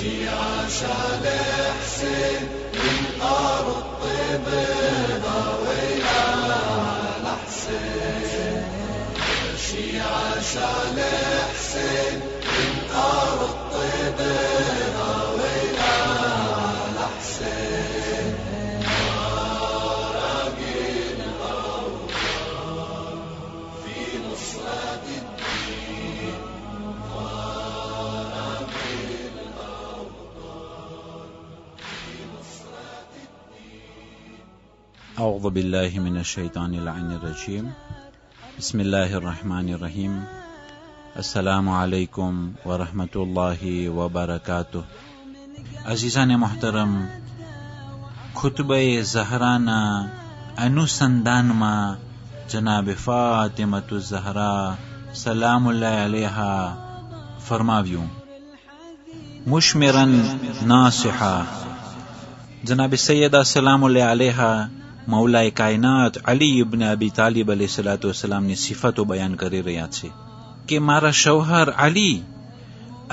عشان حسين من أرض طيبنا ويلا على حسين مشي عشان حسين من أرض طيبنا ويلا على حسين راقين الأوطان في نصرة الدين أعوذ بالله من الشيطان اللعين الرجيم بسم الله الرحمن الرحيم السلام عليكم ورحمة الله وبركاته عزیزان محترم خطبه زهرانا अनुसंधान में जनाब फातिमतु ज़हरा सलाम अलैहा फरमाव्યું मुशमिरन नासिहा जनाब सैयदा सलाम अलैहा मौलाए कायनात अली इब्न अबी तालिब अलैहिस्सलातु वस्सलाम ની સિફતો બયાન કરી રહ્યા છે કે મારા શૌહર અલી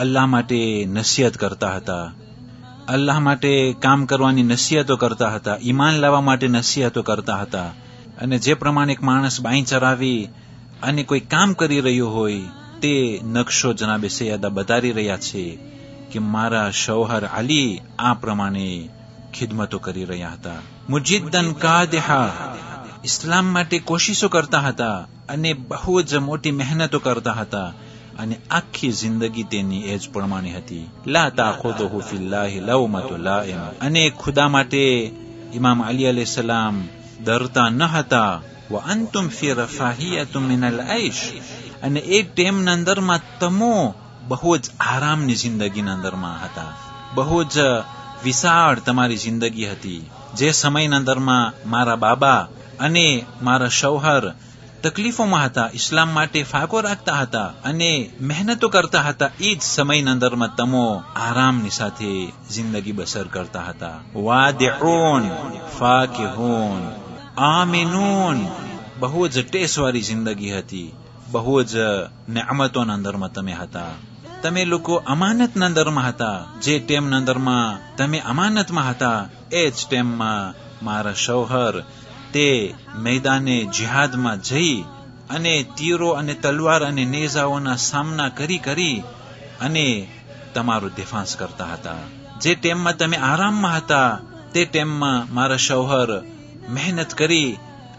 અલ્લાહ માટે નસીહત કરતા હતા, અલ્લાહ માટે કામ કરવાની નસીહતો કરતા હતા, ઈમાન લાવવા માટે નસીહતો કરતા હતા અને જે પ્રમાણે એક માણસ બાઈ ચરાવી અને કોઈ કામ કરી રહ્યો હોય તે નકશો જનાબે સૈયદા બતાવી રહ્યા છે કે મારા શૌહર અલી આ પ્રમાણે ખિદમતો કરી રહ્યા હતા. મુજિદ્દન કાદિહા ઇસ્લામ માટે કોશિશો કરતા હતા અને બહુ જ મોટી મહેનતો કરતા હતા અને આખી જિંદગી તેની એ જ પ્રમાણે હતી. લા તાખુદુહુ ફિલ્લાહિ લawmatu લાઇમ અને ખુદા માટે ઇમામ અલી અલૈહિસ્સલામ ડરતા ન હતા. વ અંતુમ ફી રફાહિયતુમ મિનલ ઐશ અને એ ટાઈમના અંદરમાં તમો બહુ જ આરામની જિંદગીના અંદરમાં હતા, બહુ જ વિશાળ તમારી જિંદગી હતી. જે સમયના અંદરમાં મારા બાબા અને મારા શૌહર તકલીફોમાં હતા, ઇસ્લામ માટે ફાકો રાખતા હતા અને મહેનતો કરતા હતા, એ જ સમયના અંદરમાં તમો આરામની સાથે જિંદગી બસર કરતા હતા. વાદિઉન ફાકિહૂન આમિનૂન બહુ જ ટેસવાળી જિંદગી હતી, બહુ જ નેમતોના અંદરમાં તમે હતા. તમે લોકો અમાનતના અંદરમાં હતા. જે ટાઈમના અંદરમાં તમે અમાનતમાં હતા એ જ ટાઈમમાં મારા શૌહર તે મેદાને જિહાદમાં જઈ અને તીરો અને તલવાર અને નેઝાઓના સામના કરી અને તમારો દિફાંસ કરતા હતા. જે ટાઈમમાં તમે આરામમાં હતા તે ટાઈમમાં મારા શૌહર મહેનત કરી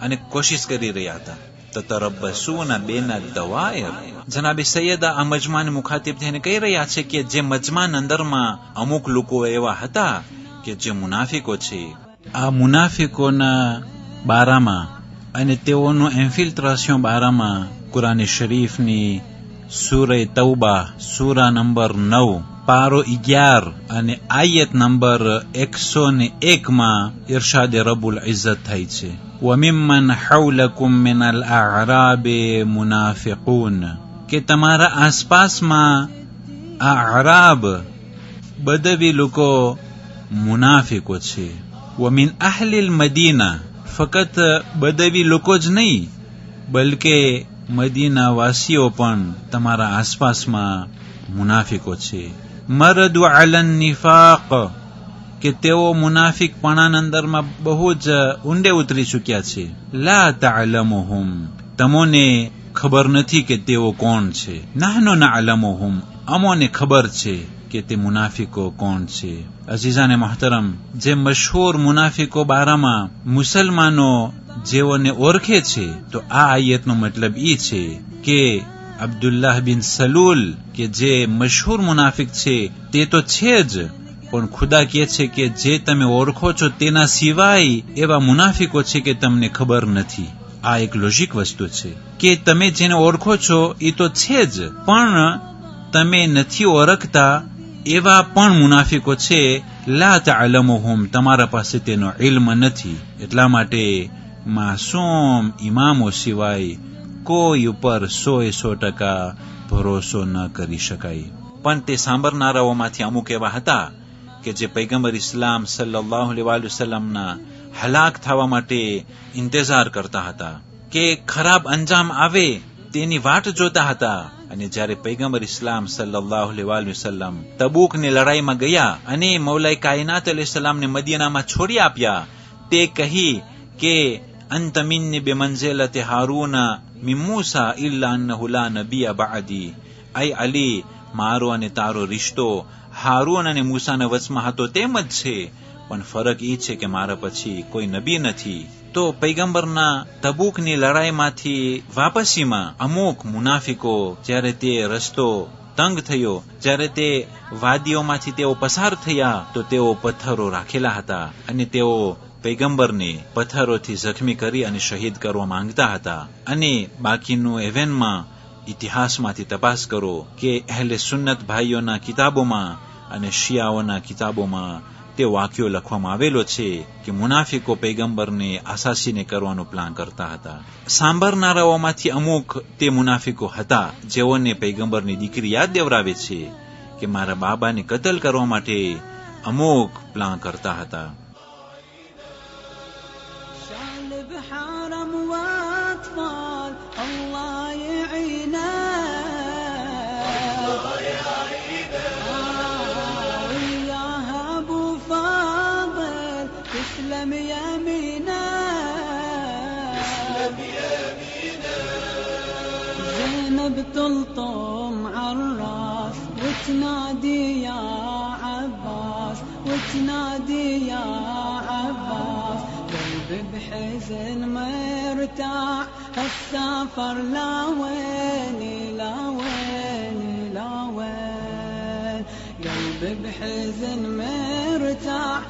અને કોશિશ કરી રહ્યા હતા. તતરબસૂન બેન દવાયર જનાબે સૈયદા આ મજમાને મુખાતિબ થઈને કહી રહ્યા છે કે જે મજમાન અંદરમાં અમુક લોકો એવા હતા કે જે મુનાફિકો છે. આ મુનાફિકોના બારામાં અને તેઓનું ઇન્ફિલ્ટ્રેશન બારામાં કુરાન શરીફની સૂરે તૌબા સૂરા નંબર 9 પારો 11 અને આયત નંબર 101 માં ઇરશાદ રબ્બુલ ઇઝ્ઝત થાય છે. وَمِمَّنْ حَوْلَكُمْ مِنَ الْأَعْرَابِ مُنَافِقُونَ કે તમારા આસપાસમાં અعراب બદવી લોકો મુનાફિકો છે. وَمِنْ أَهْلِ الْمَدِينَةِ ફક્ત બદવી લોકો જ નહીં બલકે મદીના વાસીઓ પણ તમારા આસપાસમાં મુનાફિકો છે. મરદુ અલા નિફાક કે તેઓ મુનાફિકપણાના અંદરમાં બહુ જ ઊંડે ઉતરી ચૂક્યા છે. લા તાલમુહુમ તમોને ખબર નથી કે તેઓ કોણ છે. નહનુ નઅલમુહુમ અમોને ખબર છે કે તે મુનાફિકો કોણ છે. અઝીઝાને મહતરમ જે મશહૂર મુનાફિકો બારામાં મુસલમાનો જેઓને ઓળખે છે તો આ આયતનો મતલબ એ છે કે અબ્દુલ્લાહ બિન સલૂલ કે જે મશહૂર મુનાફિક છે તે તો છે જ, પણ ખુદા કહે છે કે જે તમે ઓળખો છો તેના સિવાય એવા મુનાફિકો છે કે તમને ખબર નથી. આ એક લોજિક વસ્તુ છે કે તમે જેને ઓળખો છો એ તો છે જ, પણ તમે નથી ઓળખતા એવા પણ મુનાફિકો છે. લા તાલમુહુમ તમારા પાસે તેનો ઇલ્મ નથી. એટલા માટે માસૂમ ઇમામો સિવાય કોઈ ઉપર 100% ભરોસો ન કરી શકાય. પણ તે સાંભળનારાઓમાંથી અમુક એવા હતા કે જે પૈગંબર ઇસ્લામ સલ્લલ્લાહુ અલૈહિ વસલ્લમના હલાક થવા માટે ઇંતજાર કરતા હતા કે ખરાબ અંજામ આવે તેની વાટ જોતા હતા અને જ્યારે પૈગંબર ઇસ્લામ સલ્લલ્લાહુ અલૈહિ વસલ્લમ તબૂકની લડાઈમાં ગયા અને મૌલાએ કાયનાત અલૈહિસ્સલામને મદીનામાં છોડી આપ્યા, તે કહી કે અંત મિન્ની બિમંઝિલતિ હારૂન મિન મૂસા ઇલ્લા અન્નહુ લા નબિય બઅદી. અય અલી, મારો અને તારો રિશ્તો હારૂન અને મૂસાના વચમાં હતો તેમ જ છે, પણ ફરક એ છે કે મારા પછી કોઈ નબી નથી. તો પૈગંબરના તબૂકની લડાઈમાંથી વાપસીમાં અમુક મુનાફિકો જ્યારે તે રસ્તો તંગ થયો, જ્યારે તે વાદીઓમાંથી તેઓ પસાર થયા, તો તેઓ પથ્થરો રાખેલા હતા અને તેઓ પૈગંબરને પથ્થરોથી જખમી કરી અને શહીદ કરવા માંગતા હતા. અને બાકીનું એવેનમાં ઇતિહાસમાંથી તપાસ કરો કે અહેલે સુન્નત ભાઈઓના કિતાબોમાં અને શિયાઓના કિતાબોમાં તે વાક્યો લખવામાં આવેલો છે કે મુનાફિકો પૈગંબરને આસાસીને કરવાનો પ્લાન કરતા હતા. સાંભળનારાઓમાંથી અમુક તે મુનાફિકો હતા જેઓને પૈગંબરની દીકરી યાદ દેવરાવે છે કે મારા બાબાને કતલ કરવા માટે અમુક પ્લાન કરતા હતા. تلطم عالراس وتنادي يا عباس وتنادي يا عباس قلبي بحزن مرتاح السافر لا وين لا وين لا وين قلبي بحزن مرتاح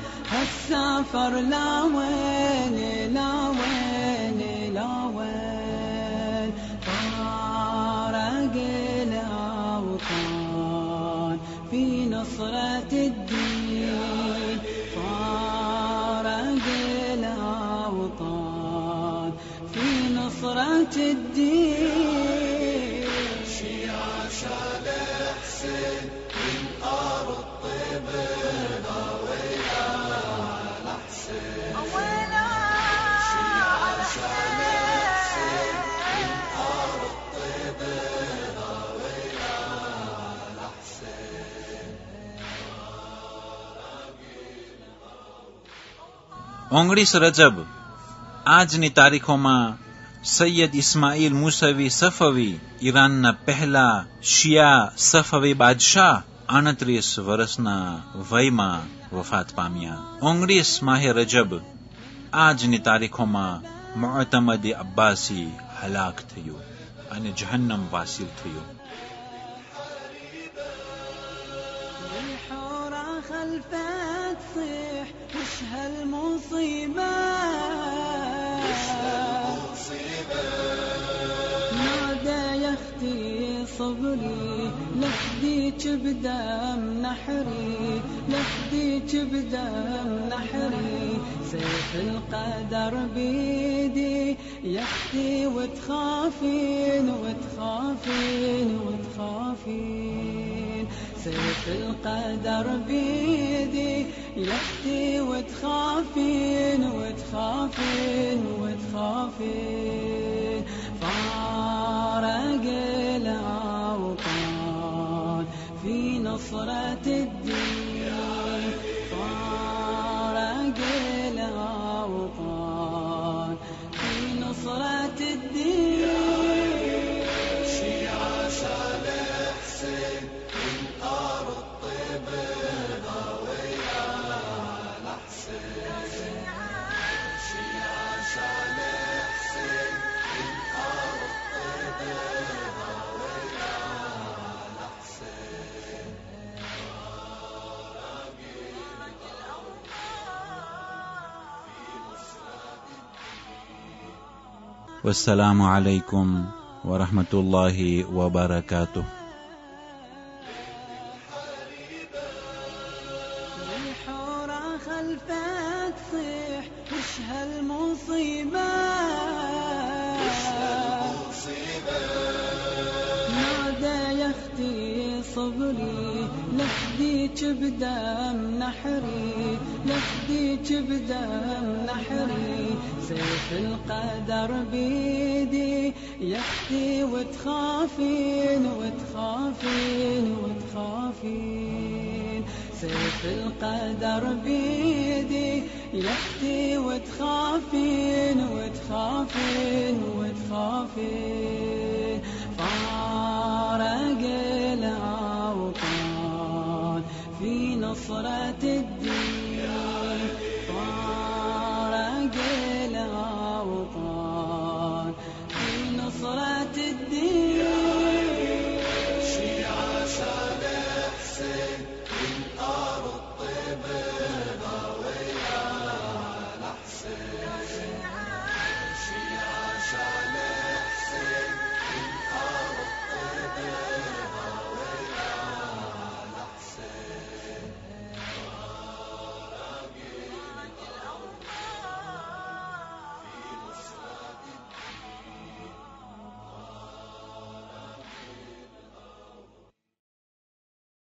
السافر لا وين لا وين لا وين في نصرة الدين فارق الأوطان في نصرة الدين شيعة شال حسين من أرض طيبنا ويلا على حسين شيعة شال حسين من أرض طيبنا ويلا على حسين. ઓગણીસ રજબ આજની તારીખોમાં સૈયદ ઇસ્માઇલ મુસવી સફવી ઈરાનના પહેલા શિયા સફવી બાદશાહ 38 વર્ષના વયમાં વફાત પામ્યા. 19 માહે રજબ આજની તારીખોમાં મુઅતમદ અબ્બાસી હલાક થયો અને જહન્નમ વાસિલ થયો. خلفك صيح وش هالمصيبة نادى يا اختي صبري لفديك بدم نحري لفديك بدم نحري سيف القدر بيدي يا اختي وتخافين وتخافين وتخافين سيف القدر بيدي يا اختي وتخافين وتخافين وتخافين فارق الأوطان في نصرة الدين فارق الأوطان في نصرة الدين شيعة شال حسين من أرض طيبنا ويلا على حسين شيعة شال حسين من أرض طيبنا ويلا على حسين. والسلام عليكم ورحمة الله وبركاته. الحورة خلفك صيح وش هالمصيبة نادى يا اختي صبري لفديك لفديك بدم نحري لفديك بدم نحري سيف القدر بيدي يختي وتخافين وتخافين وتخافين سيف القدر بيدي يختي وتخافين وتخافين وتخافين فارق الأوطان في نصرة الدين فارق الأوطان في نصرة الدين